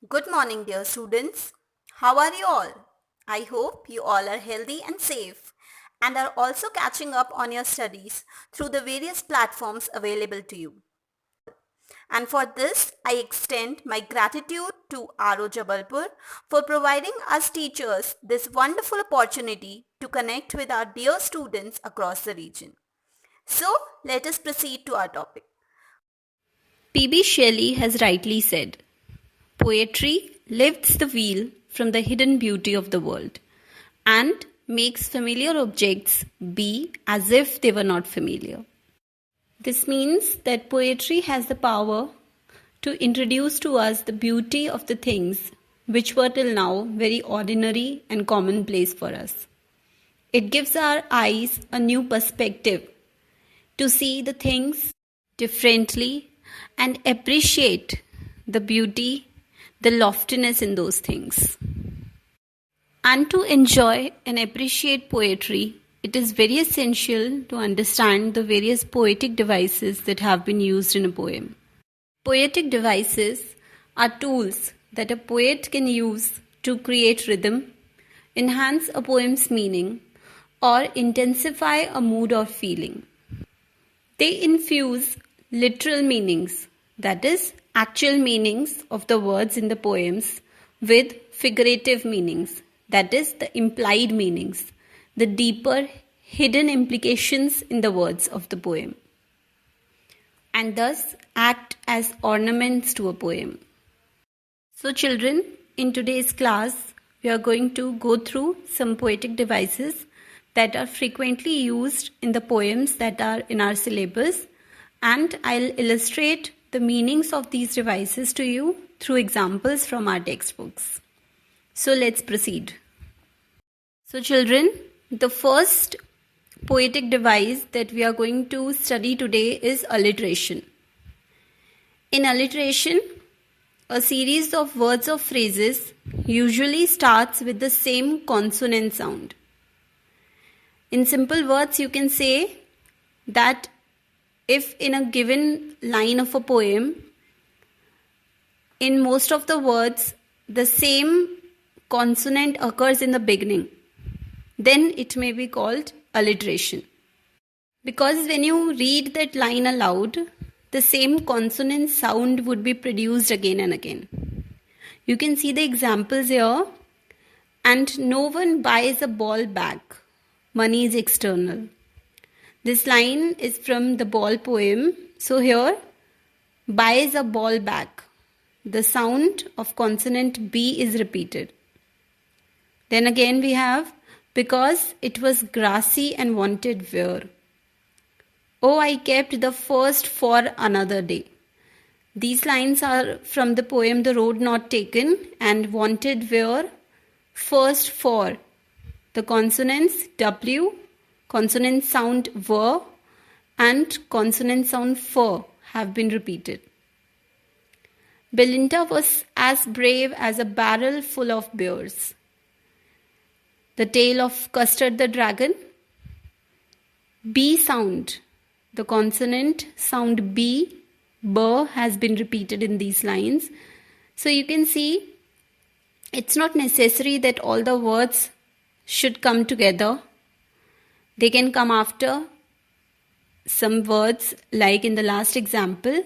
Good morning, dear students. How are you all? I hope you all are healthy and safe and are also catching up on your studies through the various platforms available to you. And for this, I extend my gratitude to RO Jabalpur for providing us teachers this wonderful opportunity to connect with our dear students across the region. So, let us proceed to our topic. P.B. Shelley has rightly said, poetry lifts the veil from the hidden beauty of the world and makes familiar objects be as if they were not familiar. This means that poetry has the power to introduce to us the beauty of the things which were till now very ordinary and commonplace for us. It gives our eyes a new perspective to see the things differently and appreciate the beauty, the loftiness in those things. And to enjoy and appreciate poetry, it is very essential to understand the various poetic devices that have been used in a poem. Poetic devices are tools that a poet can use to create rhythm, enhance a poem's meaning, or intensify a mood or feeling. They infuse literal meanings, that is, actual meanings of the words in the poems, with figurative meanings, that is, the implied meanings, the deeper hidden implications in the words of the poem, and thus act as ornaments to a poem. So, children, in today's class, we are going to go through some poetic devices that are frequently used in the poems that are in our syllabus, and I'll illustrate the meanings of these devices to you through examples from our textbooks. So let's proceed. So children, the first poetic device that we are going to study today is alliteration. In alliteration, a series of words or phrases usually starts with the same consonant sound. In simple words, you can say that if in a given line of a poem, in most of the words, the same consonant occurs in the beginning, then it may be called alliteration. Because when you read that line aloud, the same consonant sound would be produced again and again. You can see the examples here. And no one buys a ball bag. Money is external. This line is from the ball poem. So here, buys a ball bag. The sound of consonant B is repeated. Then again we have, because it was grassy and wanted wear. Oh, I kept the first for another day. These lines are from the poem The Road Not Taken, and wanted wear, first for. The consonants W, consonant sound W, and consonant sound F have been repeated. Belinda was as brave as a barrel full of bears. The tale of Custard the Dragon. B sound, the consonant sound B has been repeated in these lines. So you can see it's not necessary that all the words should come together. They can come after some words, like in the last example.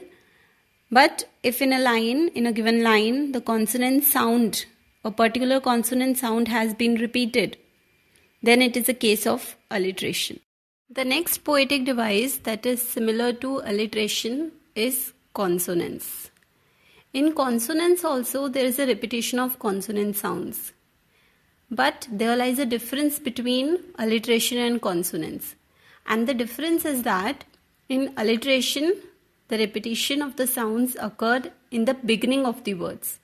But if in a given line, the consonant sound, a particular consonant sound has been repeated, then it is a case of alliteration. The next poetic device that is similar to alliteration is consonance. In consonance also, there is a repetition of consonant sounds. But there lies a difference between alliteration and consonance. And the difference is that in alliteration, the repetition of the sounds occurred in the beginning of the words.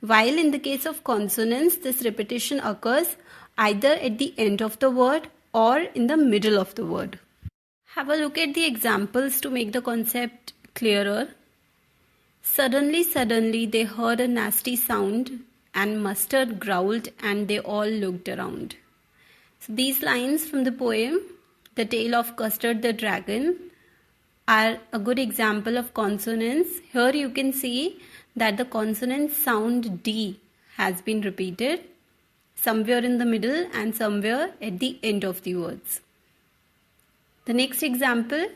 While in the case of consonance, this repetition occurs either at the end of the word or in the middle of the word. Have a look at the examples to make the concept clearer. Suddenly they heard a nasty sound, and Mustard growled, and they all looked around. So these lines from the poem, The Tale of Custard the Dragon, are a good example of consonance. Here you can see that the consonant sound D has been repeated somewhere in the middle and somewhere at the end of the words. The next example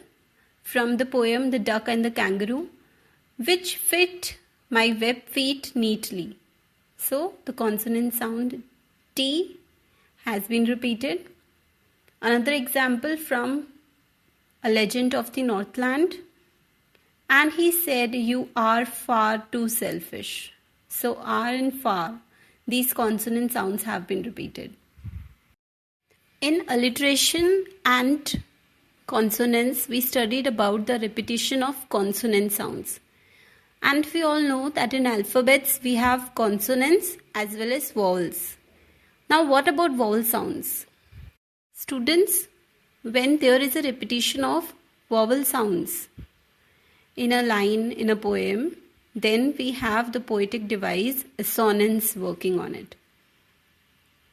from the poem The Duck and the Kangaroo, which fit my web feet neatly. So the consonant sound T has been repeated. Another example from A Legend of the Northland. And he said, you are far too selfish. So are and far, these consonant sounds have been repeated. In alliteration and consonants, we studied about the repetition of consonant sounds. And we all know that in alphabets, we have consonants as well as vowels. Now, what about vowel sounds? Students, when there is a repetition of vowel sounds in a line in a poem, then we have the poetic device assonance working on it.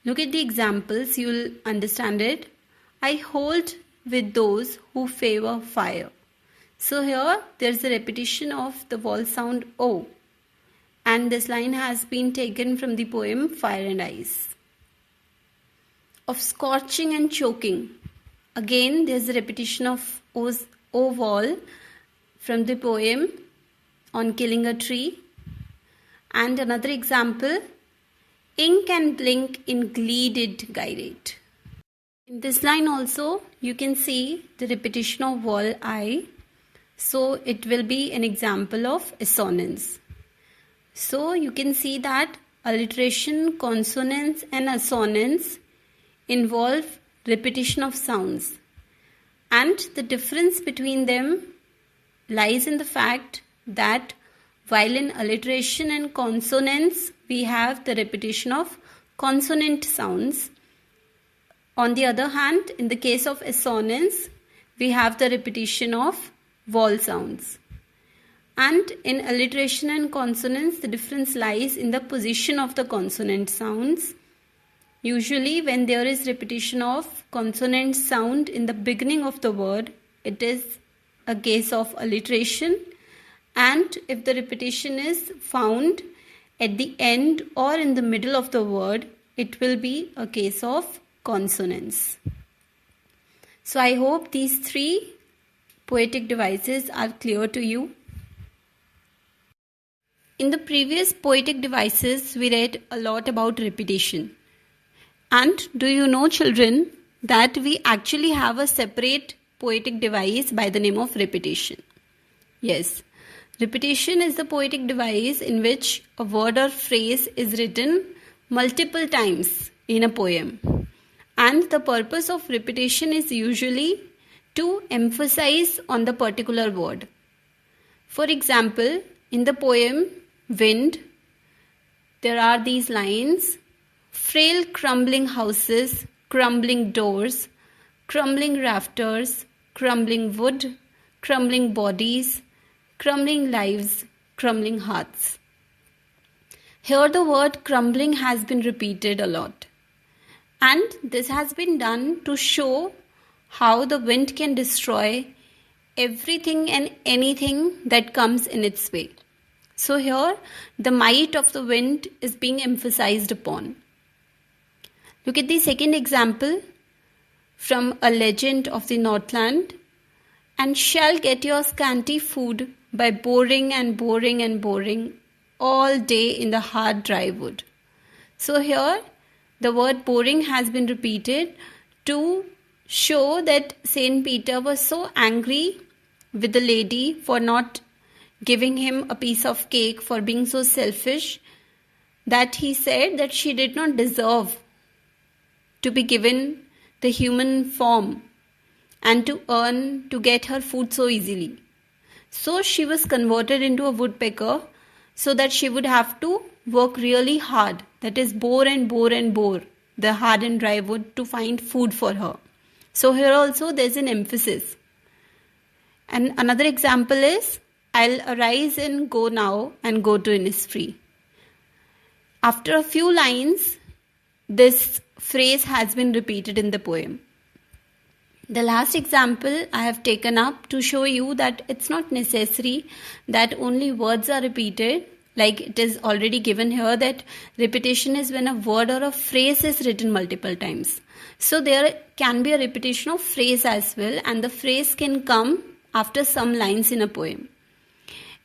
Look at the examples, you will understand it. I hold with those who favor fire. So here there is a repetition of the vowel sound O, and this line has been taken from the poem Fire and Ice. Of scorching and choking, again there is a repetition of O vowel from the poem On Killing a Tree. And another example, ink and blink in glee did gyrate. In this line also you can see the repetition of vowel I, so it will be an example of assonance. So you can see that alliteration, consonance and assonance involve repetition of sounds, and the difference between them lies in the fact that while in alliteration and consonance we have the repetition of consonant sounds, on the other hand, in the case of assonance, we have the repetition of vowel sounds. And in alliteration and consonance, the difference lies in the position of the consonant sounds. Usually, when there is repetition of consonant sound in the beginning of the word, it is a case of alliteration. And if the repetition is found at the end or in the middle of the word, it will be a case of consonance. So I hope these three poetic devices are clear to you. In the previous poetic devices, we read a lot about repetition. And do you know, children, that we actually have a separate poetic device by the name of repetition? Yes, repetition is the poetic device in which a word or phrase is written multiple times in a poem. And the purpose of repetition is usually to emphasize on the particular word. For example, in the poem Wind, there are these lines: frail crumbling houses, crumbling doors, crumbling rafters, crumbling wood, crumbling bodies, crumbling lives, crumbling hearts. Here the word crumbling has been repeated a lot. And this has been done to show how the wind can destroy everything and anything that comes in its way. So here the might of the wind is being emphasized upon. Look at the second example from A Legend of the Northland. And shall get your scanty food by boring and boring and boring all day in the hard dry wood. So here the word boring has been repeated to show that Saint Peter was so angry with the lady for not giving him a piece of cake, for being so selfish, that he said that she did not deserve to be given the human form and to get her food so easily. So she was converted into a woodpecker so that she would have to work really hard, that is bore and bore and bore the hard and dry wood to find food for her. So here also there is an emphasis. And another example is, I'll arise and go now and go to Innisfree. After a few lines, this phrase has been repeated in the poem. The last example I have taken up to show you that it's not necessary that only words are repeated. Like it is already given here that repetition is when a word or a phrase is written multiple times. So there can be a repetition of phrase as well, and the phrase can come after some lines in a poem.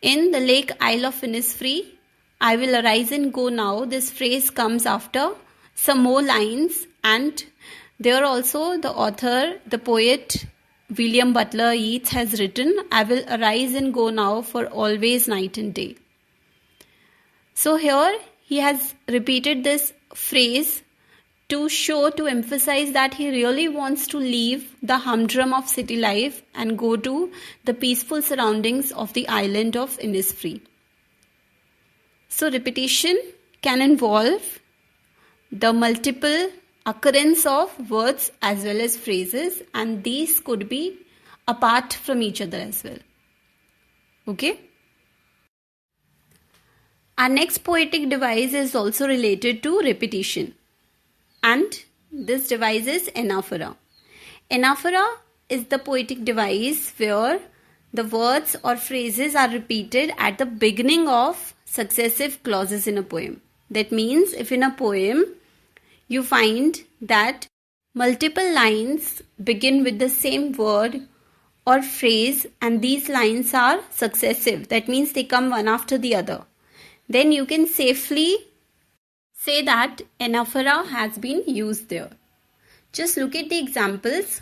In The Lake Isle of Innisfree, I will arise and go now, this phrase comes after some more lines, and there also the author, the poet William Butler Yeats has written, I will arise and go now for always night and day. So here he has repeated this phrase to emphasize that he really wants to leave the humdrum of city life and go to the peaceful surroundings of the island of Innisfree. So repetition can involve the multiple occurrence of words as well as phrases, and these could be apart from each other as well. Okay? Our next poetic device is also related to repetition, and this device is anaphora. Anaphora is the poetic device where the words or phrases are repeated at the beginning of successive clauses in a poem. That means if in a poem you find that multiple lines begin with the same word or phrase and these lines are successive, that means they come one after the other, then you can safely say that anaphora has been used there. Just look at the examples.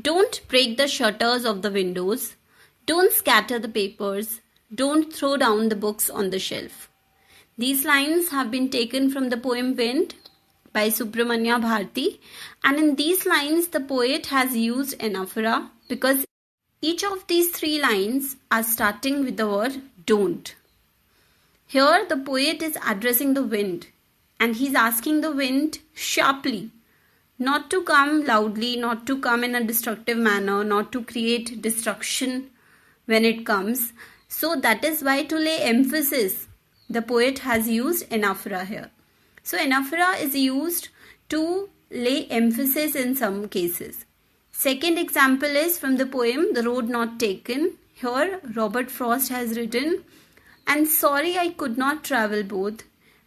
Don't break the shutters of the windows. Don't scatter the papers. Don't throw down the books on the shelf. These lines have been taken from the poem Wind by Subramanya Bharati, and in these lines the poet has used anaphora because each of these three lines are starting with the word don't. Here the poet is addressing the wind and he's asking the wind sharply not to come loudly, not to come in a destructive manner, not to create destruction when it comes. So that is why, to lay emphasis, the poet has used anaphora here. So anaphora is used to lay emphasis in some cases. Second example is from the poem The Road Not Taken. Here Robert Frost has written, and sorry I could not travel both,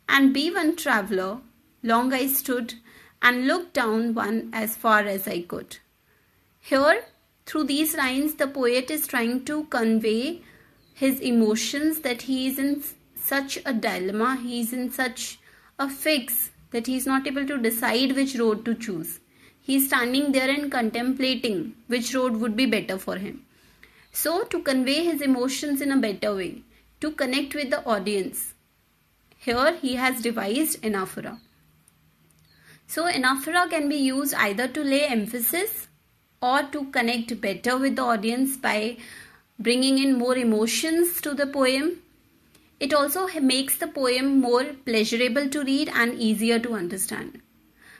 and be one traveller, long I stood and looked down one as far as I could. Here, through these lines, the poet is trying to convey his emotions, that he is in such a dilemma, he is in such a fix that he is not able to decide which road to choose. He is standing there and contemplating which road would be better for him. So, to convey his emotions in a better way, to connect with the audience, here he has devised anaphora. So anaphora can be used either to lay emphasis or to connect better with the audience by bringing in more emotions to the poem. It also makes the poem more pleasurable to read and easier to understand.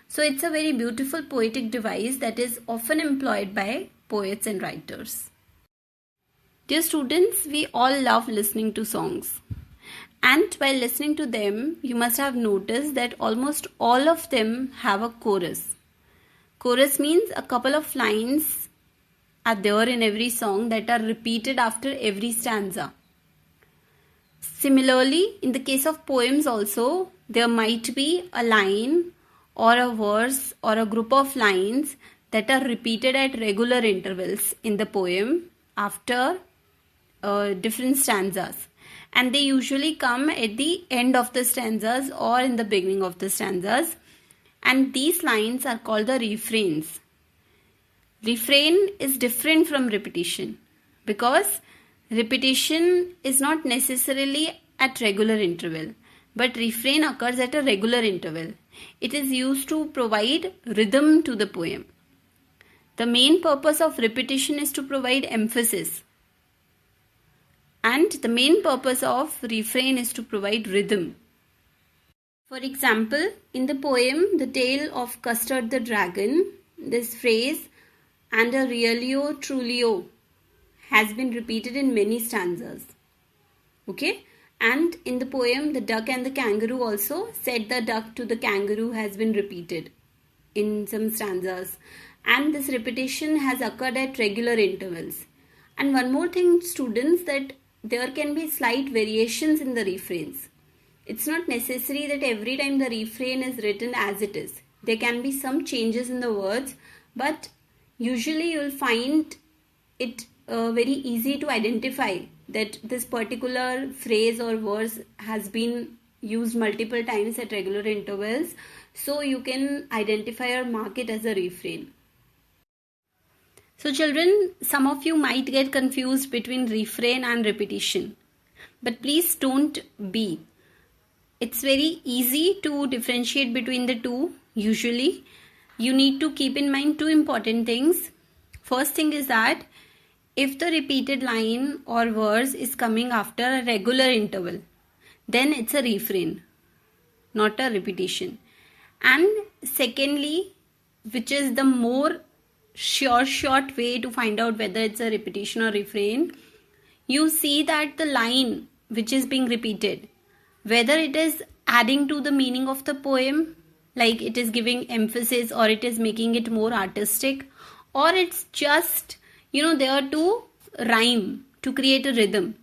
So it's a very beautiful poetic device that is often employed by poets and writers. Dear students, we all love listening to songs. And while listening to them, you must have noticed that almost all of them have a chorus. Chorus means a couple of lines are there in every song that are repeated after every stanza. Similarly, in the case of poems also, there might be a line or a verse or a group of lines that are repeated at regular intervals in the poem after different stanzas. And they usually come at the end of the stanzas or in the beginning of the stanzas. And these lines are called the refrains. Refrain is different from repetition because repetition is not necessarily at regular interval, but refrain occurs at a regular interval. It is used to provide rhythm to the poem. The main purpose of repetition is to provide emphasis. And the main purpose of refrain is to provide rhythm. For example, in the poem The Tale of Custard the Dragon, this phrase, and a realio trulio, has been repeated in many stanzas. Okay? And in the poem The Duck and the Kangaroo also, said the duck to the kangaroo has been repeated in some stanzas. And this repetition has occurred at regular intervals. And one more thing, students, that there can be slight variations in the refrains. It's not necessary that every time the refrain is written as it is. There can be some changes in the words, but usually you'll find it very easy to identify that this particular phrase or verse has been used multiple times at regular intervals, so you can identify or mark it as a refrain. So children, some of you might get confused between refrain and repetition, but please don't be. It's very easy to differentiate between the two. Usually you need to keep in mind two important things. First thing is that if the repeated line or verse is coming after a regular interval, then it's a refrain, not a repetition. And secondly, which is the more short way to find out whether it's a repetition or refrain, you see that the line which is being repeated, whether it is adding to the meaning of the poem, like it is giving emphasis or it is making it more artistic, or it's just there to rhyme, to create a rhythm.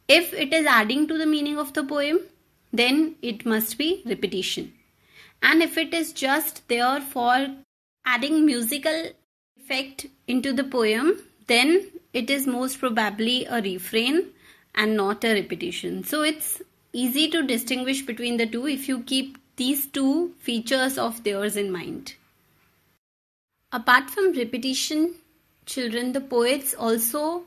If it is adding to the meaning of the poem, then it must be repetition. And if it is just there for adding musical effect into the poem, then it is most probably a refrain and not a repetition. So it's easy to distinguish between the two if you keep these two features of theirs in mind. Apart from repetition, children, the poets also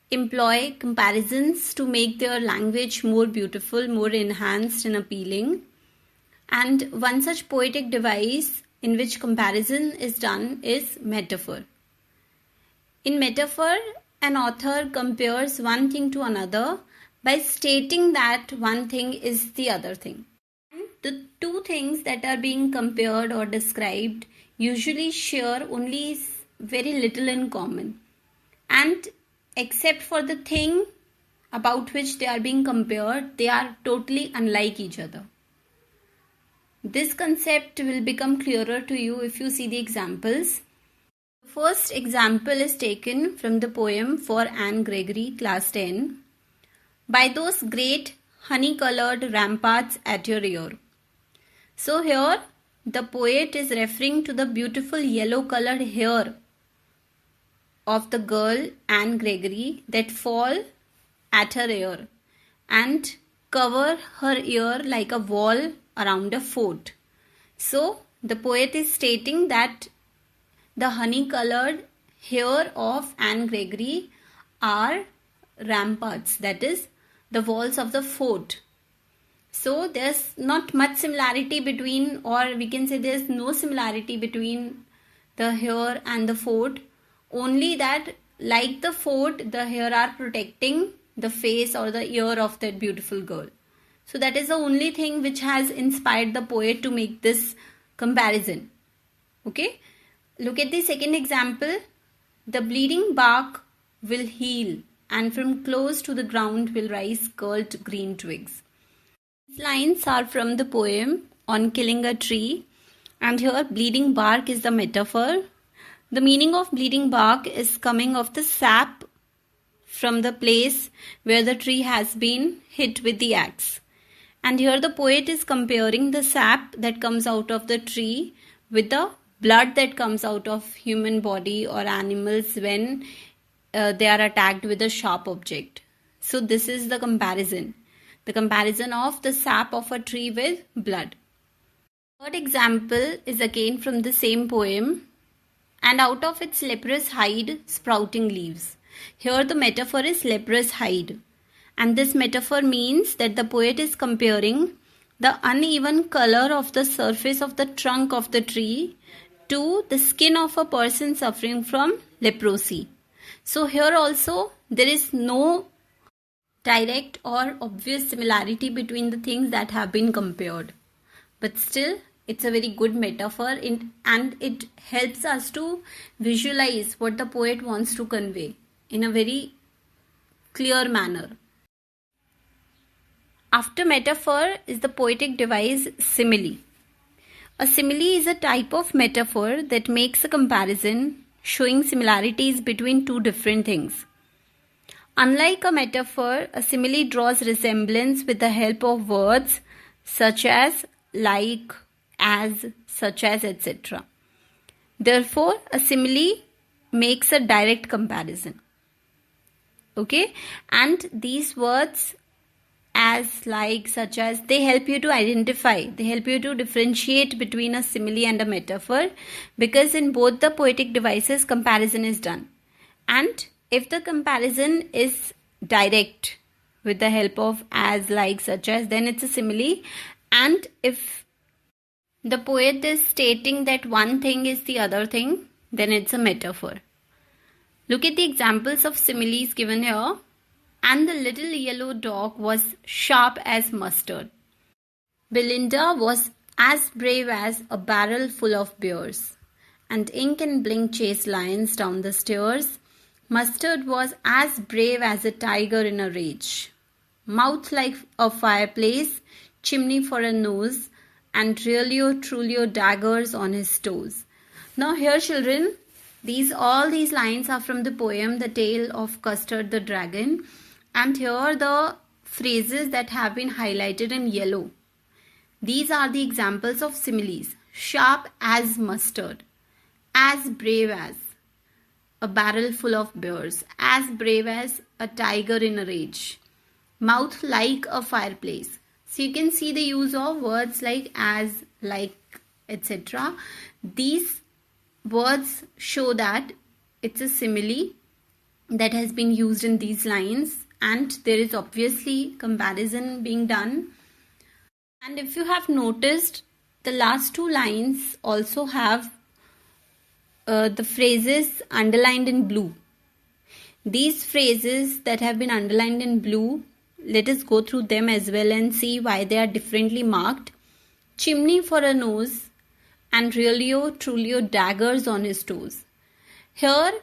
employ comparisons to make their language more beautiful, more enhanced and appealing. And one such poetic device in which comparison is done is metaphor. In metaphor, an author compares one thing to another by stating that one thing is the other thing. The two things that are being compared or described usually share only very little in common. And except for the thing about which they are being compared, they are totally unlike each other. This concept will become clearer to you if you see the examples. The first example is taken from the poem For Anne Gregory, class 10. By those great honey-colored ramparts at your ear. So here the poet is referring to the beautiful yellow-colored hair of the girl Anne Gregory that fall at her ear and cover her ear like a wall around a fort. So the poet is stating that the honey-colored hair of Anne Gregory are ramparts, that is, the walls of the fort. So there's not much similarity between, or we can say there's no similarity between the hair and the fort, only that like the fort, the hair are protecting the face or the ear of that beautiful girl. So that is the only thing which has inspired the poet to make this comparison. Okay, look at the second example. The bleeding bark will heal, and from close to the ground will rise curled green twigs. These lines are from the poem On Killing a Tree, and here bleeding bark is the metaphor. The meaning of bleeding bark is coming of the sap from the place where the tree has been hit with the axe. And here the poet is comparing the sap that comes out of the tree with the blood that comes out of human body or animals when they are attacked with a sharp object. So this is the comparison of the sap of a tree with blood. Third example is again from the same poem, and out of its leprous hide sprouting leaves. Here the metaphor is leprous hide, and this metaphor means that the poet is comparing the uneven color of the surface of the trunk of the tree to the skin of a person suffering from leprosy. So here also there is no direct or obvious similarity between the things that have been compared, but still it's a very good metaphor and it helps us to visualize what the poet wants to convey in a very clear manner. After metaphor is the poetic device simile. A simile is a type of metaphor that makes a comparison showing similarities between two different things. Unlike a metaphor, a simile draws resemblance with the help of words such as, like, as, such as, etc. Therefore, a simile makes a direct comparison. Okay, and these words as, like, such as, they help you to identify, they help you to differentiate between a simile and a metaphor, because in both the poetic devices comparison is done. And if the comparison is direct with the help of as, like, such as, then it's a simile. And if the poet is stating that one thing is the other thing, then it's a metaphor. Look at the examples of similes given here. And the little yellow dog was sharp as mustard. Belinda was as brave as a barrel full of bears. And Ink and Blink chased lions down the stairs. Mustard was as brave as a tiger in a rage. Mouth like a fireplace, chimney for a nose, and Trulio Trulio daggers on his toes. Now here, children, all these lines are from the poem The Tale of Custard the Dragon, and here the phrases that have been highlighted in yellow. These are the examples of similes. Sharp as mustard, as brave as, a barrel full of bears, as brave as a tiger in a rage, mouth like a fireplace. So you can see the use of words like as, like, etc. These words show that it's a simile that has been used in these lines, and there is obviously comparison being done. And if you have noticed, the last two lines also have the phrases underlined in blue. These phrases that have been underlined in blue, let us go through them as well and see why they are differently marked. Chimney for a nose, and Trulio Trulio daggers on his toes. Here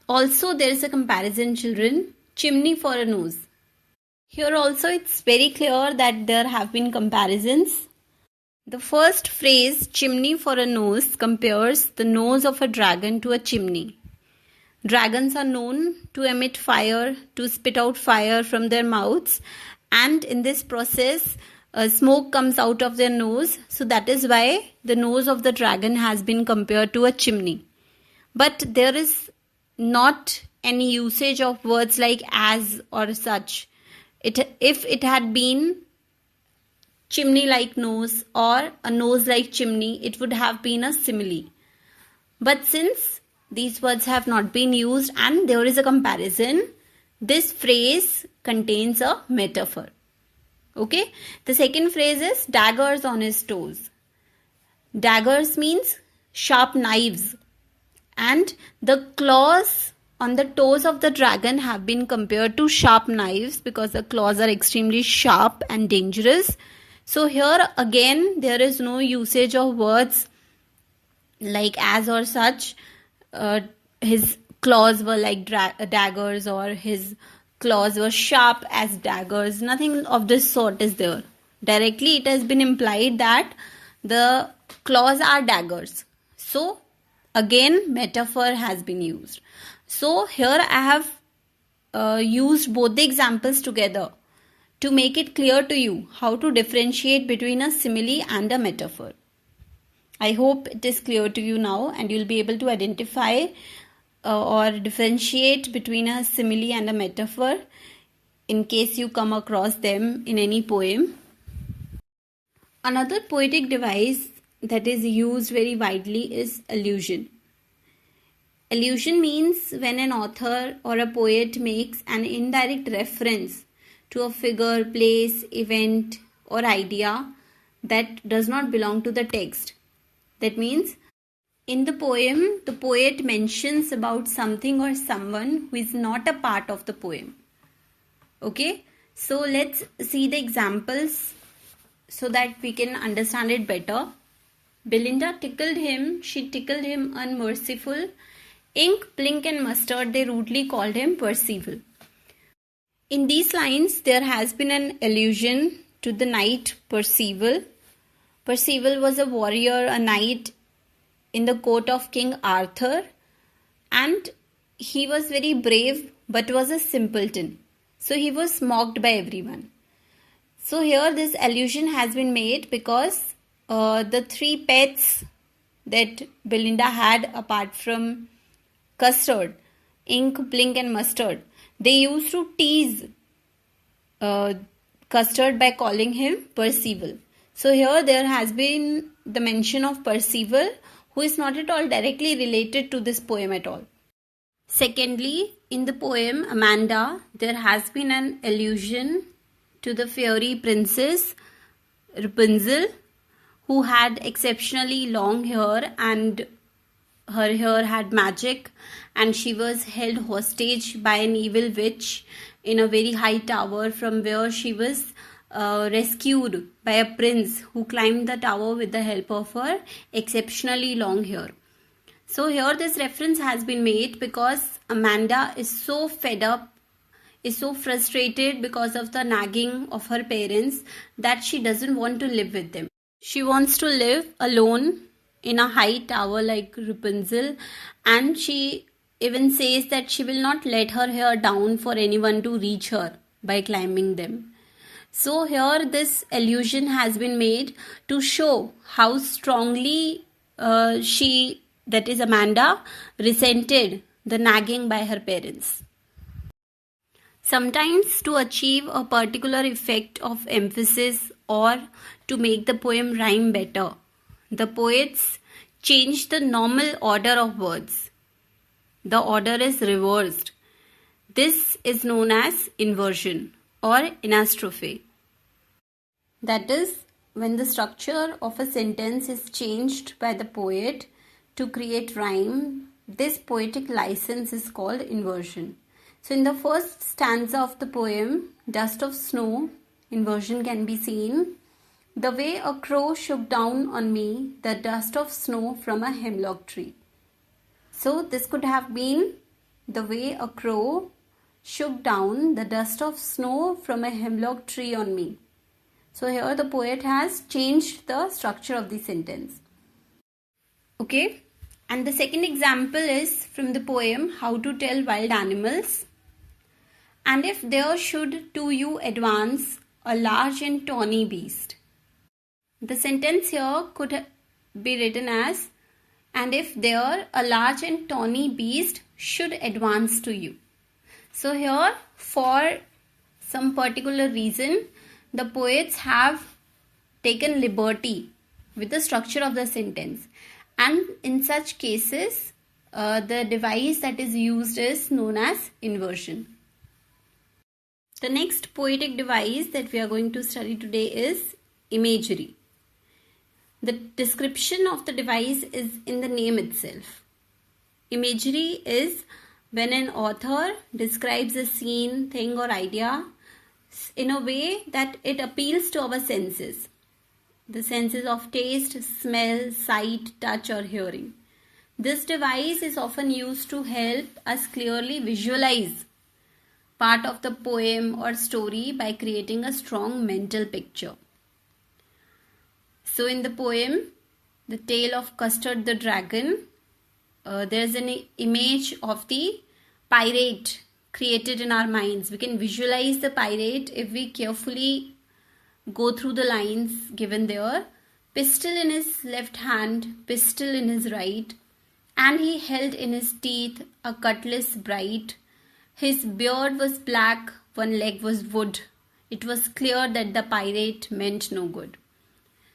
also there is a comparison, children. Chimney for a nose. Here also it's very clear that there have been comparisons. The first phrase, chimney for a nose, compares the nose of a dragon to a chimney. Dragons are known to emit fire, to spit out fire from their mouths, and in this process smoke comes out of their nose. So that is why the nose of the dragon has been compared to a chimney. But there is not any usage of words like as or such. If it had been chimney like nose or a nose like chimney, it would have been a simile. But since these words have not been used and there is a comparison, this phrase contains a metaphor. Okay, the second phrase is daggers on his toes. Daggers means sharp knives, and the claws on the toes of the dragon have been compared to sharp knives because the claws are extremely sharp and dangerous. So here again there is no usage of words like as or such. His claws were like daggers, or his claws were sharp as daggers. Nothing of this sort is there. Directly it has been implied that the claws are daggers. So again metaphor has been used. So here I have used both the examples together to make it clear to you how to differentiate between a simile and a metaphor. I hope it is clear to you now and you'll be able to identify or differentiate between a simile and a metaphor in case you come across them in any poem. Another poetic device that is used very widely is allusion. Allusion means when an author or a poet makes an indirect reference to a figure, place, event, or idea that does not belong to the text. That means in the poem, the poet mentions about something or someone who is not a part of the poem. Okay, so let's see the examples so that we can understand it better. Belinda tickled him, she tickled him unmerciful. Ink, Blink and Mustard, they rudely called him Percival. In these lines, there has been an allusion to the knight Percival. Percival was a warrior, a knight in the court of King Arthur, and he was very brave but was a simpleton. So he was mocked by everyone. So here this allusion has been made because the three pets that Belinda had apart from Custard, Ink, Blink and Mustard, they used to tease Custard by calling him Percival. So here there has been the mention of Percival, who is not at all directly related to this poem at all. Secondly, in the poem Amanda, there has been an allusion to the fairy princess Rapunzel, who had exceptionally long hair and her hair had magic, and she was held hostage by an evil witch in a very high tower, from where she was rescued by a prince who climbed the tower with the help of her exceptionally long hair. So here this reference has been made because Amanda is so fed up, is so frustrated because of the nagging of her parents, that she doesn't want to live with them. She wants to live alone in a high tower like Rapunzel, and she even says that she will not let her hair down for anyone to reach her by climbing them. So here this allusion has been made to show how strongly she, that is Amanda, resented the nagging by her parents. Sometimes to achieve a particular effect of emphasis or to make the poem rhyme better, the poets change the normal order of words. The order is reversed. This is known as inversion or anastrophe. That is, when the structure of a sentence is changed by the poet to create rhyme, this poetic license is called inversion. So in the first stanza of the poem, Dust of Snow, inversion can be seen. The way a crow shook down on me, the dust of snow from a hemlock tree. So this could have been the way a crow shook down the dust of snow from a hemlock tree on me. So here the poet has changed the structure of the sentence. Okay, and the second example is from the poem How to Tell Wild Animals. And if there should to you advance a large and tawny beast. The sentence here could be written as, and if there a large and tawny beast should advance to you. So here, for some particular reason, the poets have taken liberty with the structure of the sentence, and in such cases the device that is used is known as inversion. The next poetic device that we are going to study today is imagery. The description of the device is in the name itself. Imagery is when an author describes a scene, thing or idea in a way that it appeals to our senses. The senses of taste, smell, sight, touch or hearing. This device is often used to help us clearly visualize part of the poem or story by creating a strong mental picture. So in the poem, The Tale of Custard the Dragon, there is an image of the pirate created in our minds. We can visualize the pirate if we carefully go through the lines given there. Pistol in his left hand, pistol in his right, and he held in his teeth a cutlass bright. His beard was black, one leg was wood. It was clear that the pirate meant no good.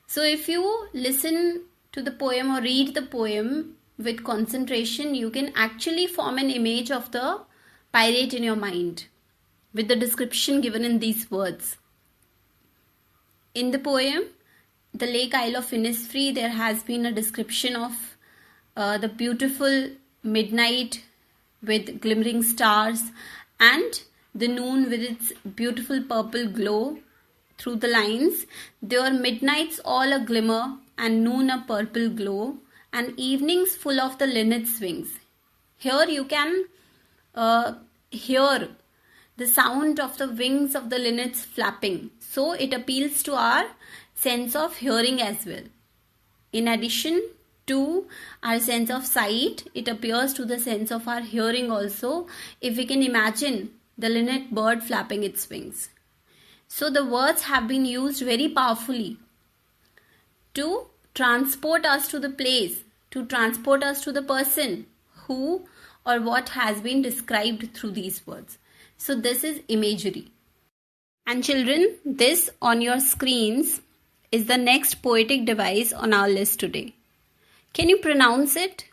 So if you listen to the poem or read the poem with concentration, you can actually form an image of the pirate in your mind with the description given in these words. In the poem, The Lake Isle of Innisfree, there has been a description of the beautiful midnight with glimmering stars and the noon with its beautiful purple glow. Through the lines, there are midnights all a glimmer and noon a purple glow and evenings full of the linnet's wings. Here you can hear the sound of the wings of the linnets flapping. So it appeals to our sense of hearing as well. In addition, to our sense of sight, it appears to the sense of our hearing also, if we can imagine the linnet bird flapping its wings. So the words have been used very powerfully to transport us to the place, to transport us to the person who or what has been described through these words. So this is imagery. And children, this on your screens is the next poetic device on our list today. Can you pronounce it?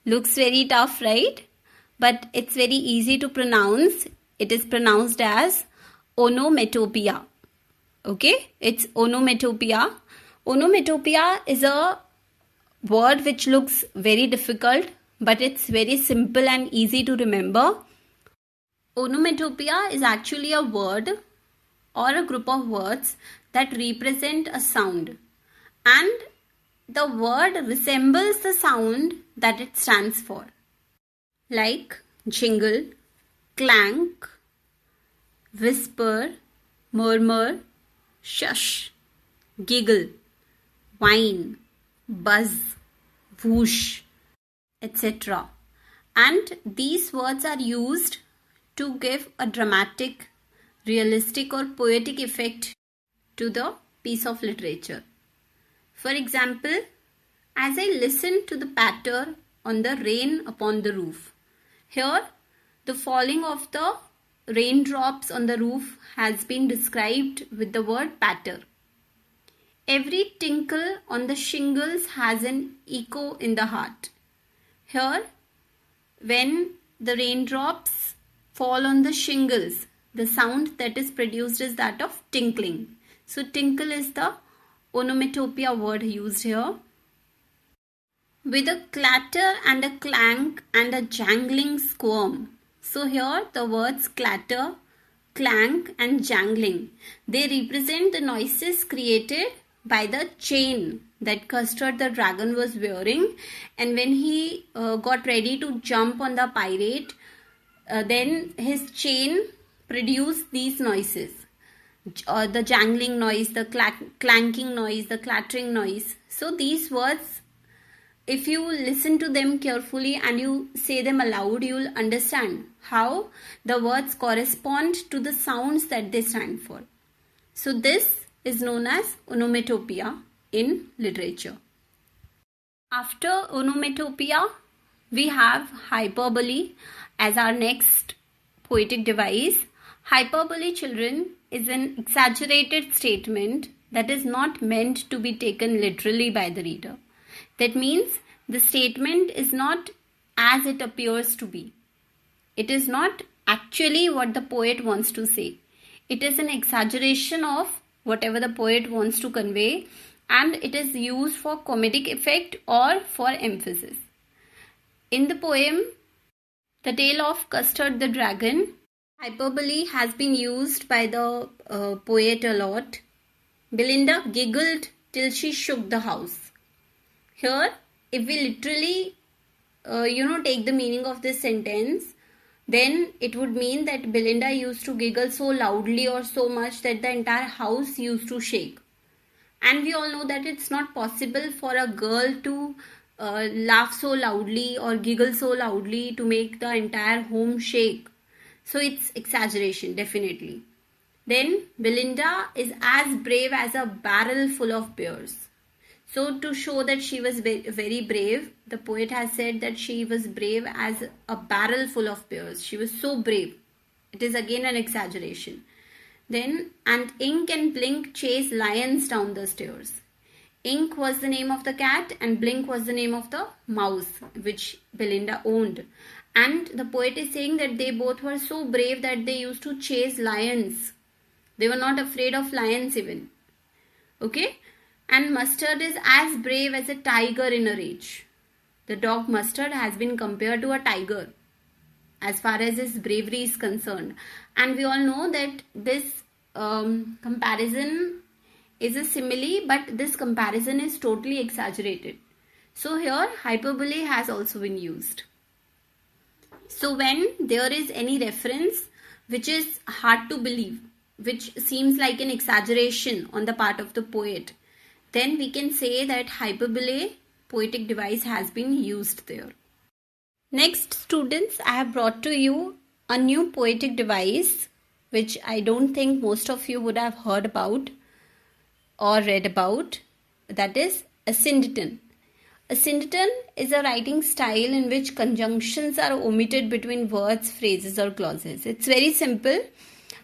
Looks very tough, right? But it's very easy to pronounce. It is pronounced as onomatopoeia. Okay, it's onomatopoeia. Onomatopoeia is a word which looks very difficult, but it's very simple and easy to remember. Onomatopoeia is actually a word or a group of words that represent a sound, and the word resembles the sound that it stands for, like jingle, clank, whisper, murmur, shush, giggle, whine, buzz, whoosh, etc. And these words are used to give a dramatic, realistic or poetic effect to the piece of literature. For example, as I listen to the patter on the rain upon the roof, here the falling of the raindrops on the roof has been described with the word patter. Every tinkle on the shingles has an echo in the heart. Here, when the raindrops fall on the shingles, the sound that is produced is that of tinkling. So tinkle is the onomatopoeia word used here. With a clatter and a clank and a jangling squirm. So here the words clatter, clank and jangling, they represent the noises created by the chain that Custard the dragon was wearing, and when he got ready to jump on the pirate, then his chain produced these noises. The jangling noise, the clanking noise, the clattering noise. So these words, if you listen to them carefully and you say them aloud, you will understand how the words correspond to the sounds that they stand for. So this is known as onomatopoeia in literature. After onomatopoeia, we have hyperbole as our next poetic device. Hyperbole, children, is an exaggerated statement that is not meant to be taken literally by the reader. That means the statement is not as it appears to be. It is not actually what the poet wants to say. It is an exaggeration of whatever the poet wants to convey, and it is used for comedic effect or for emphasis. In the poem, The Tale of Custard the Dragon, hyperbole has been used by the poet a lot. Belinda giggled till she shook the house. Here, if we literally, take the meaning of this sentence, then it would mean that Belinda used to giggle so loudly or so much that the entire house used to shake. And we all know that it's not possible for a girl to laugh so loudly or giggle so loudly to make the entire home shake. So it's exaggeration, definitely. Then Belinda is as brave as a barrel full of bears. So to show that she was very brave, the poet has said that she was brave as a barrel full of bears. She was so brave. It is again an exaggeration. Then, and Ink and Blink chase lions down the stairs. Ink was the name of the cat and Blink was the name of the mouse which Belinda owned. And the poet is saying that they both were so brave that they used to chase lions. They were not afraid of lions even. Okay? And Mustard is as brave as a tiger in a rage. The dog Mustard has been compared to a tiger as far as his bravery is concerned. And we all know that this comparison is a simile, but this comparison is totally exaggerated. So here hyperbole has also been used. So when there is any reference which is hard to believe, which seems like an exaggeration on the part of the poet, then we can say that hyperbole, poetic device, has been used there. Next, students, I have brought to you a new poetic device which I don't think most of you would have heard about or read about. That is a syndeton. A syndeton is a writing style in which conjunctions are omitted between words, phrases or clauses. It's very simple.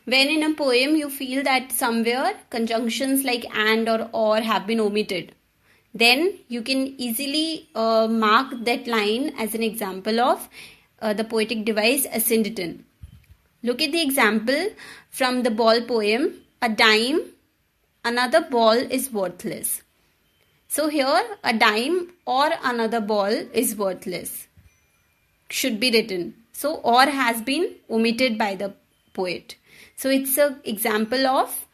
When in a poem you feel that somewhere conjunctions like and or have been omitted, then you can easily mark that line as an example of the poetic device a syndeton. Look at the example from the ball poem, a dime, another ball is worthless. So here a dime or another ball is worthless should be written. So or has been omitted by the poet. So it's an example of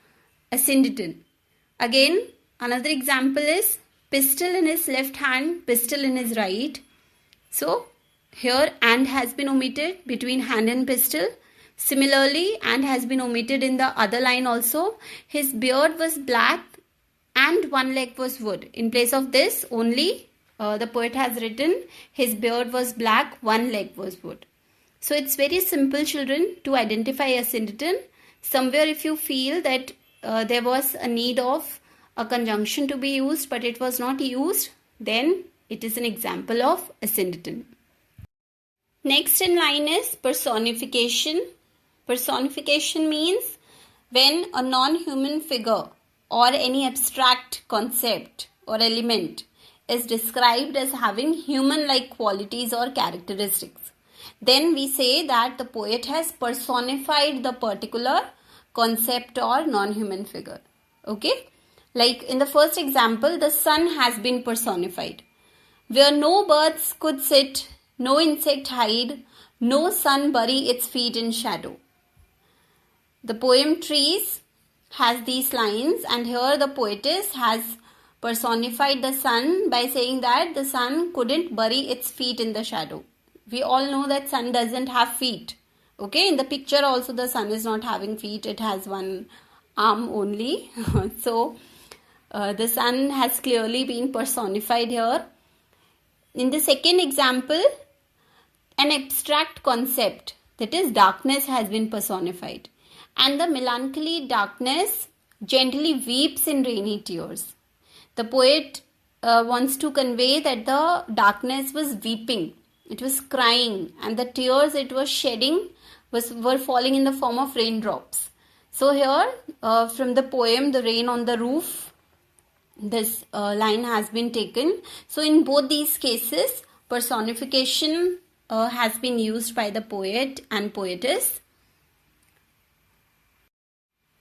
a syndeton. Again, another example is pistol in his left hand, pistol in his right. So here and has been omitted between hand and pistol. Similarly, and has been omitted in the other line also. His beard was black and one leg was wood. In place of this, only the poet has written his beard was black, one leg was wood. So it's very simple, children, to identify a syndeton. Somewhere if you feel that there was a need of a conjunction to be used but it was not used, then it is an example of a syndeton. Next in line is personification. Personification means when a non-human figure or any abstract concept or element is described as having human-like qualities or characteristics, then we say that the poet has personified the particular concept or non-human figure. Okay? Like in the first example, the sun has been personified. Where no birds could sit, no insect hide, no sun bury its feet in shadow. The poem Trees has these lines, and here the poetess has personified the sun by saying that the sun couldn't bury its feet in the shadow. We all know that sun doesn't have feet. Okay, in the picture also the sun is not having feet, it has one arm only. So the sun has clearly been personified here. In the second example, an abstract concept, that is darkness, has been personified. And the melancholy darkness gently weeps in rainy tears. The poet wants to convey that the darkness was weeping, it was crying, and the tears it was shedding were falling in the form of raindrops. So here from the poem The Rain on the Roof, this line has been taken. So in both these cases, personification has been used by the poet and poetess.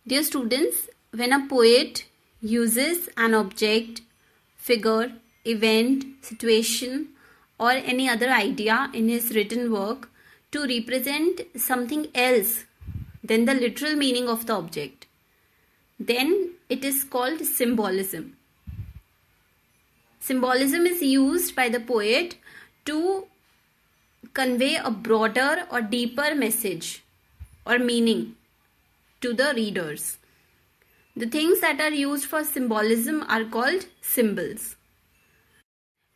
Dear students, when a poet uses an object, figure, event, situation or any other idea in his written work to represent something else than the literal meaning of the object, then it is called symbolism. Symbolism is used by the poet to convey a broader or deeper message or meaning to the readers. The things that are used for symbolism are called symbols.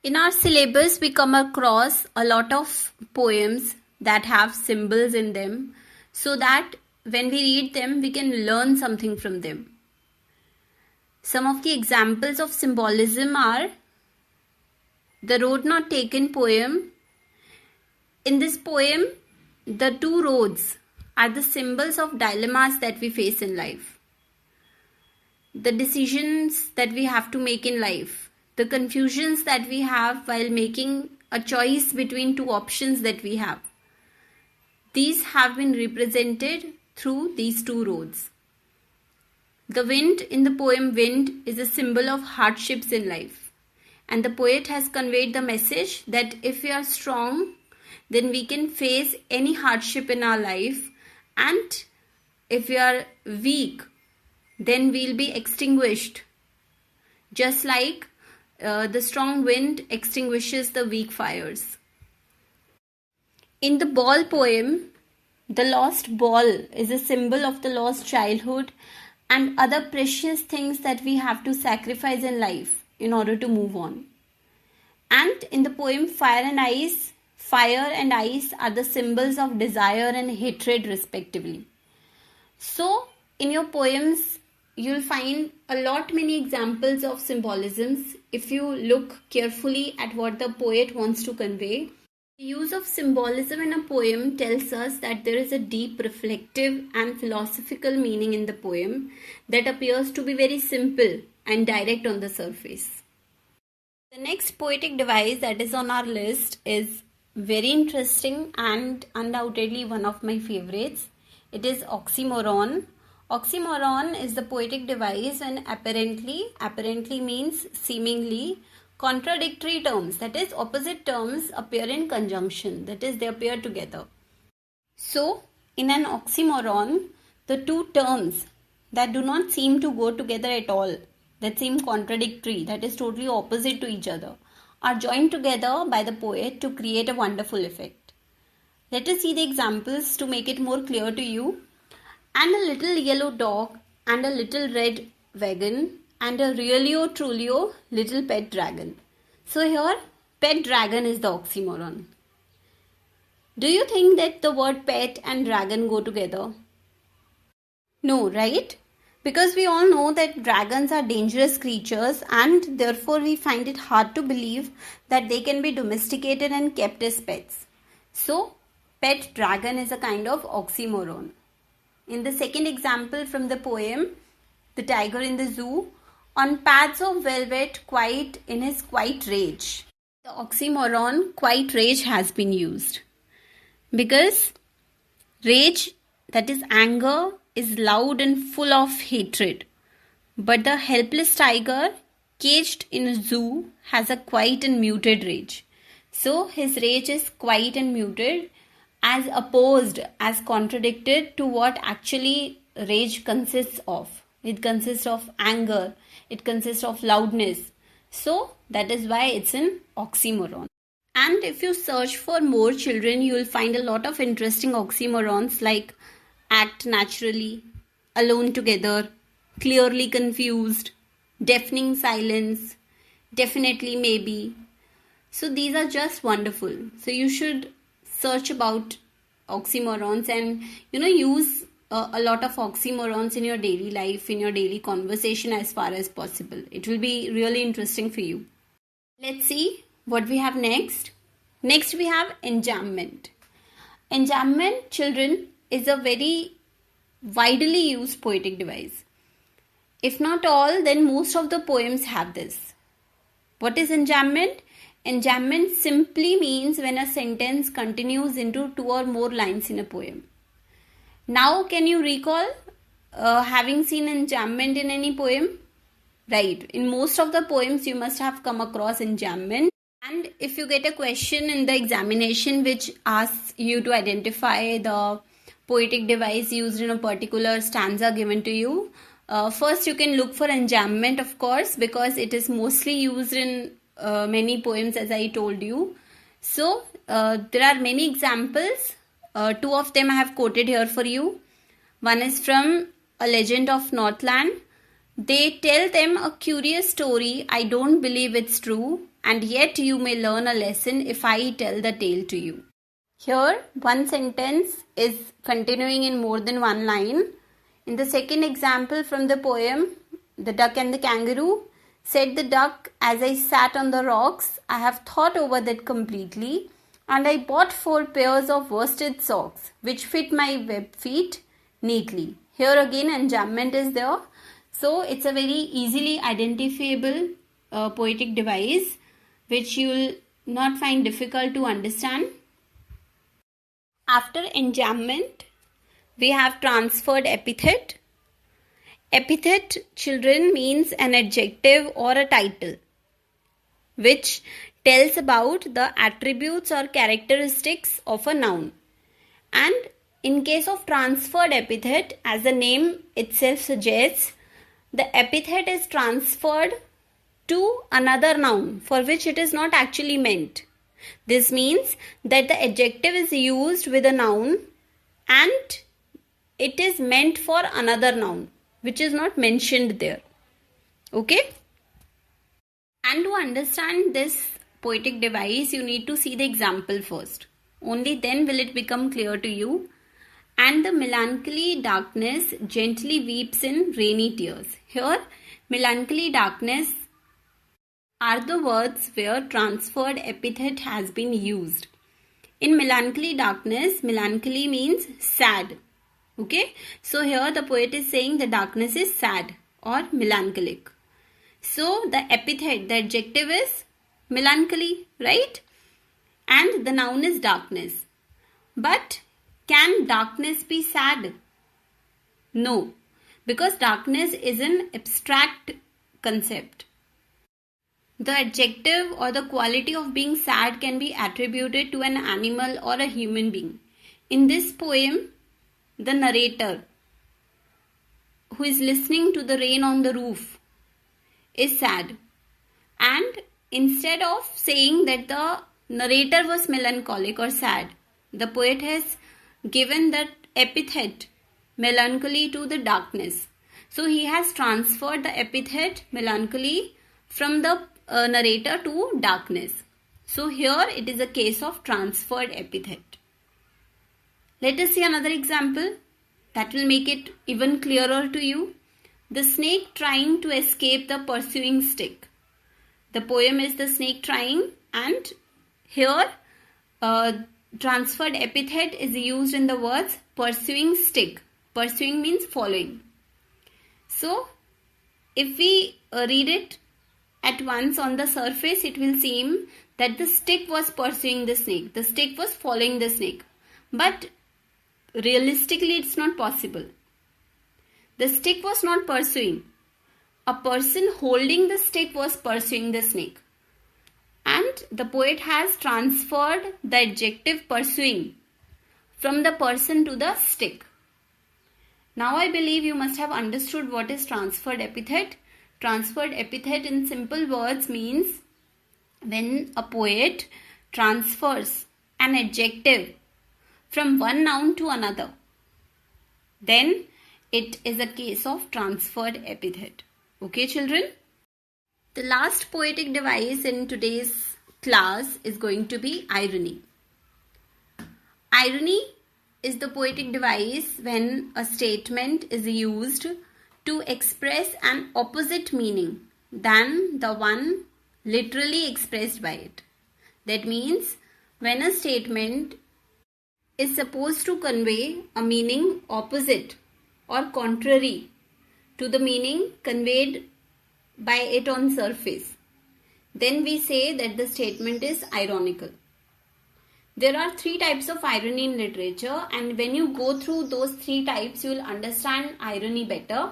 In our syllabus, we come across a lot of poems that have symbols in them, so that when we read them, we can learn something from them. Some of the examples of symbolism are the Road Not Taken poem. In this poem, the two roads are the symbols of dilemmas that we face in life. The decisions that we have to make in life, the confusions that we have while making a choice between two options that we have. These have been represented through these two roads. The wind in the poem Wind is a symbol of hardships in life. And the poet has conveyed the message that if we are strong, then we can face any hardship in our life, and if we are weak, then we'll be extinguished. Just like the strong wind extinguishes the weak fires. In the ball poem, the lost ball is a symbol of the lost childhood and other precious things that we have to sacrifice in life in order to move on. And in the poem fire and ice are the symbols of desire and hatred respectively. So in your poems, you'll find a lot many examples of symbolisms if you look carefully at what the poet wants to convey. The use of symbolism in a poem tells us that there is a deep reflective and philosophical meaning in the poem that appears to be very simple and direct on the surface. The next poetic device that is on our list is very interesting and undoubtedly one of my favorites. It is oxymoron. Oxymoron is the poetic device when apparently means seemingly, contradictory terms, that is opposite terms, appear in conjunction, that is they appear together. So in an oxymoron, the two terms that do not seem to go together at all, that seem contradictory, that is totally opposite to each other, are joined together by the poet to create a wonderful effect. Let us see the examples to make it more clear to you. And a little yellow dog and a little red wagon and a really truly little pet dragon. So here pet dragon is the oxymoron. Do you think that the word pet and dragon go together? No, right? Because we all know that dragons are dangerous creatures and therefore we find it hard to believe that they can be domesticated and kept as pets. So pet dragon is a kind of oxymoron. In the second example from the poem, The Tiger in the Zoo, on pads of velvet, quite in his quiet rage. The oxymoron quiet rage has been used. Because rage, that is anger, is loud and full of hatred. But the helpless tiger, caged in a zoo, has a quiet and muted rage. So his rage is quiet and muted, as opposed, as contradicted to what actually rage consists of. It consists of anger. It consists of loudness. So that is why it's an oxymoron. And if you search for more children, you will find a lot of interesting oxymorons like act naturally, alone together, clearly confused, deafening silence, definitely maybe. So these are just wonderful. So you should search about oxymorons and use a lot of oxymorons in your daily life, in your daily conversation as far as possible. It will be really interesting for you. Let's see what we have next. Next we have enjambment. Enjambment, children, is a very widely used poetic device. If not all, then most of the poems have this. What is enjambment? Enjambment simply means when a sentence continues into two or more lines in a poem. Now, can you recall having seen enjambment in any poem? Right. In most of the poems, you must have come across enjambment. And if you get a question in the examination which asks you to identify the poetic device used in a particular stanza given to you, first you can look for enjambment, of course, because it is mostly used in many poems, as I told you. So there are many examples. Two of them I have quoted here for you. One is from A Legend of Northland. They tell them a curious story. I don't believe it's true, and yet you may learn a lesson if I tell the tale to you. Here, one sentence is continuing in more than one line. In the second example from the poem, The Duck and the Kangaroo, said the duck, as I sat on the rocks, I have thought over that completely, and I bought 4 pairs of worsted socks, which fit my web feet neatly. Here again, enjambment is there. So it's a very easily identifiable poetic device, which you will not find difficult to understand. After enjambment, we have transferred epithet. Epithet, children, means an adjective or a title which tells about the attributes or characteristics of a noun. And in case of transferred epithet, as the name itself suggests, the epithet is transferred to another noun for which it is not actually meant. This means that the adjective is used with a noun and it is meant for another noun, which is not mentioned there. Okay? And to understand this poetic device, you need to see the example first. Only then will it become clear to you. And the melancholy darkness gently weeps in rainy tears. Here, melancholy darkness are the words where transferred epithet has been used. In melancholy darkness, melancholy means sad. Okay, so here the poet is saying the darkness is sad or melancholic. So the epithet, the adjective is melancholy, right? And the noun is darkness. But can darkness be sad? No, because darkness is an abstract concept. The adjective or the quality of being sad can be attributed to an animal or a human being. In this poem, the narrator, who is listening to the rain on the roof, is sad. And instead of saying that the narrator was melancholic or sad, the poet has given that epithet melancholy to the darkness. So he has transferred the epithet melancholy from the narrator to darkness. So here it is a case of transferred epithet. Let us see another example that will make it even clearer to you. The snake trying to escape the pursuing stick. The poem is the snake trying, and here transferred epithet is used in the words pursuing stick. Pursuing means following. So if we read it at once on the surface, it will seem that the stick was pursuing the snake. The stick was following the snake. But realistically, it's not possible. The stick was not pursuing. A person holding the stick was pursuing the snake. And the poet has transferred the adjective pursuing from the person to the stick. Now I believe you must have understood what is transferred epithet. Transferred epithet in simple words means when a poet transfers an adjective from one noun to another, then it is a case of transferred epithet. Okay, children? The last poetic device in today's class is going to be irony. Irony is the poetic device when a statement is used to express an opposite meaning than the one literally expressed by it. That means when a statement is supposed to convey a meaning opposite or contrary to the meaning conveyed by it on surface, then we say that the statement is ironical. There are 3 types of irony in literature, and when you go through those 3 types, you will understand irony better.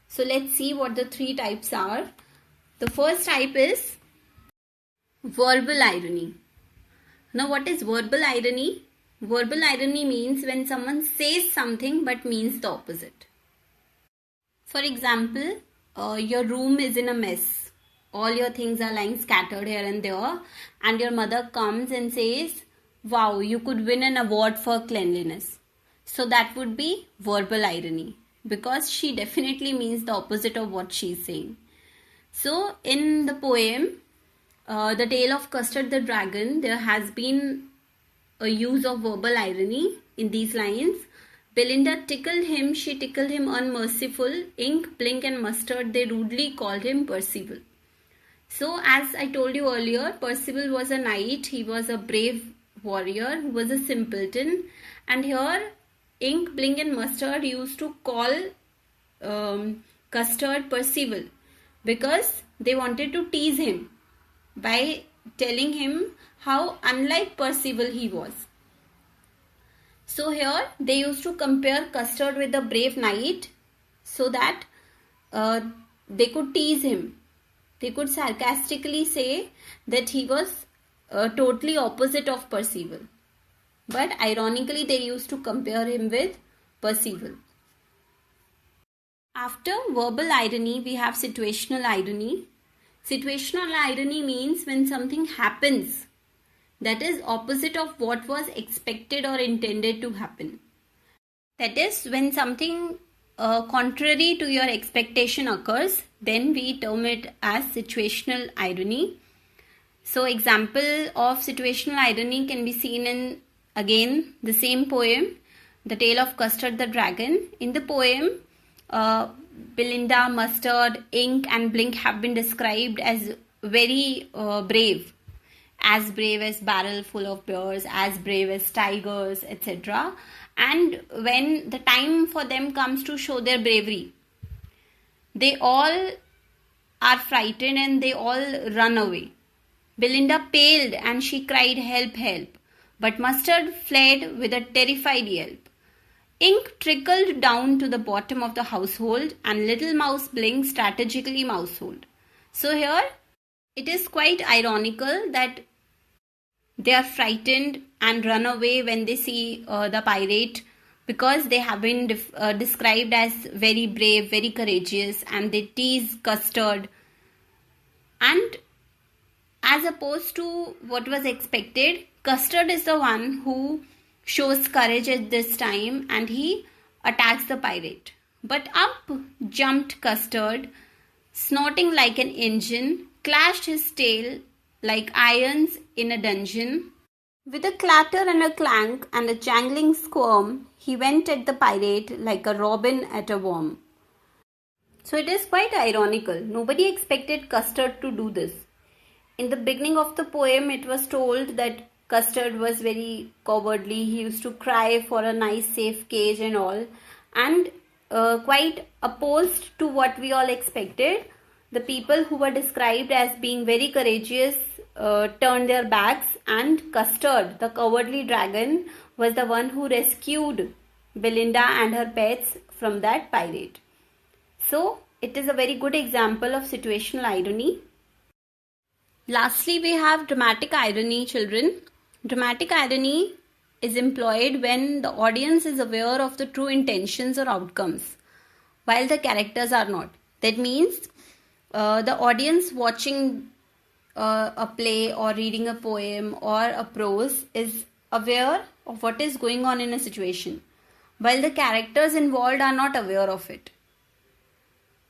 So let's see what the 3 types are. The first type is verbal irony. Now what is verbal irony? Verbal irony means when someone says something but means the opposite. For example, your room is in a mess. All your things are lying scattered here and there, and your mother comes and says, "Wow, you could win an award for cleanliness." So that would be verbal irony, because she definitely means the opposite of what she is saying. So in the poem, The Tale of Custard the Dragon, there has been a use of verbal irony in these lines. Belinda tickled him, she tickled him unmerciful. Ink, blink and mustard, they rudely called him Percival. So as I told you earlier, Percival was a knight. He was a brave warrior who was a simpleton. And here, Ink, blink and mustard used to call Custard Percival because they wanted to tease him by telling him how unlike Percival he was. So here they used to compare Custard with the brave knight so that they could tease him. They could sarcastically say that he was totally opposite of Percival. But ironically they used to compare him with Percival. After verbal irony, we have situational irony. Situational irony means when something happens that is opposite of what was expected or intended to happen. That is, when something contrary to your expectation occurs, then we term it as situational irony. So example of situational irony can be seen in, again, the same poem, The Tale of Custard the Dragon. In the poem, Belinda, Mustard, Ink and Blink have been described as very brave. As brave as barrel full of bears, as brave as tigers, etc. And when the time for them comes to show their bravery, they all are frightened and they all run away. Belinda paled and she cried, "Help, help." But Mustard fled with a terrified yelp. Ink trickled down to the bottom of the household and Little Mouse Blink strategically mouseholed. So here it is quite ironical that they are frightened and run away when they see the pirate, because they have been described as very brave, very courageous, and they tease Custard. And as opposed to what was expected, Custard is the one who shows courage at this time and he attacks the pirate. But up jumped Custard, snorting like an engine, clashed his tail like irons in a dungeon. With a clatter and a clank and a jangling squirm, he went at the pirate like a robin at a worm. So it is quite ironical. Nobody expected Custard to do this. In the beginning of the poem, it was told that Custard was very cowardly. He used to cry for a nice safe cage and all. And quite opposed to what we all expected, the people who were described as being very courageous turned their backs, and Custard, the cowardly dragon, was the one who rescued Belinda and her pets from that pirate. So it is a very good example of situational irony. Lastly, we have dramatic irony, children. Dramatic irony is employed when the audience is aware of the true intentions or outcomes, while the characters are not. That means the audience watching a play or reading a poem or a prose is aware of what is going on in a situation, while the characters involved are not aware of it.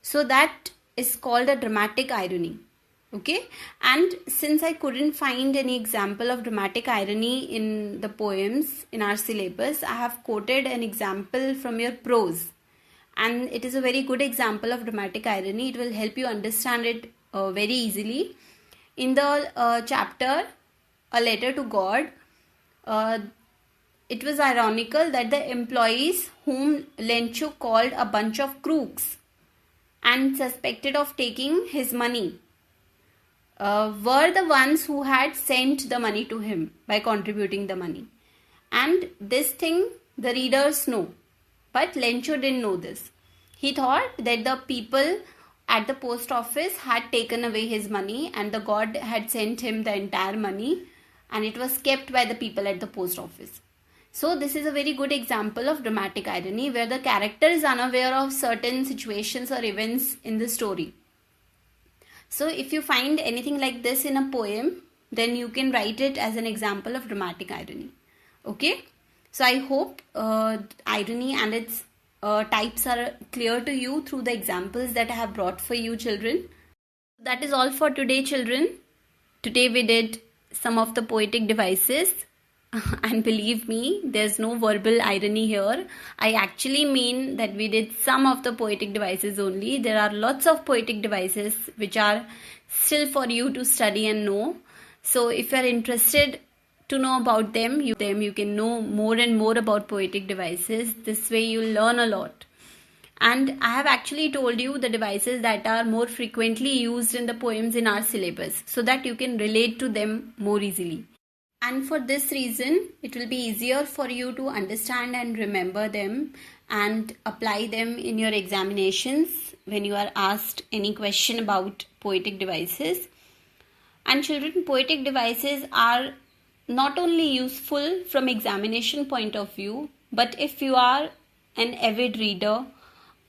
So that is called a dramatic irony. Okay, and since I couldn't find any example of dramatic irony in the poems in our syllabus, I have quoted an example from your prose, and it is a very good example of dramatic irony. It will help you understand it very easily. In the chapter A Letter to God, it was ironical that the employees whom Lencho called a bunch of crooks and suspected of taking his money were the ones who had sent the money to him by contributing the money. And this thing the readers know, but Lencho didn't know this. He thought that the people at the post office had taken away his money and the god had sent him the entire money and it was kept by the people at the post office. So this is a very good example of dramatic irony where the character is unaware of certain situations or events in the story. So if you find anything like this in a poem, then you can write it as an example of dramatic irony. Okay? So I hope irony and its types are clear to you through the examples that I have brought for you, children. That is all for today, children. Today we did some of the poetic devices. And believe me, there's no verbal irony here. I actually mean that we did some of the poetic devices only. There are lots of poetic devices which are still for you to study and know. So if you are interested to know about them, you can know more and more about poetic devices. This way you'll learn a lot. And I have actually told you the devices that are more frequently used in the poems in our syllabus so that you can relate to them more easily. And for this reason, it will be easier for you to understand and remember them and apply them in your examinations when you are asked any question about poetic devices. And children, poetic devices are not only useful from examination point of view, but if you are an avid reader,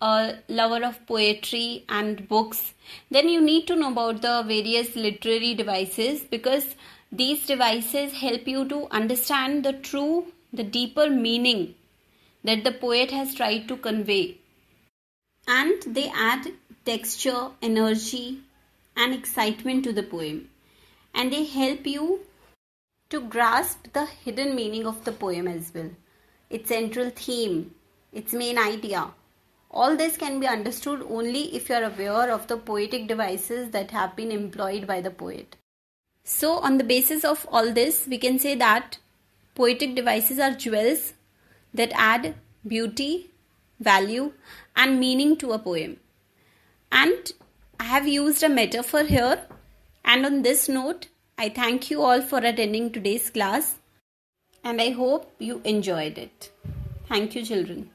a lover of poetry and books, then you need to know about the various literary devices, because these devices help you to understand the deeper meaning that the poet has tried to convey and they add texture, energy, and excitement to the poem, and they help you to grasp the hidden meaning of the poem as well, its central theme, its main idea. All this can be understood only if you are aware of the poetic devices that have been employed by the poet. So, on the basis of all this, we can say that poetic devices are jewels that add beauty, value, and meaning to a poem. And I have used a metaphor here. And on this note, I thank you all for attending today's class, and I hope you enjoyed it. Thank you, children.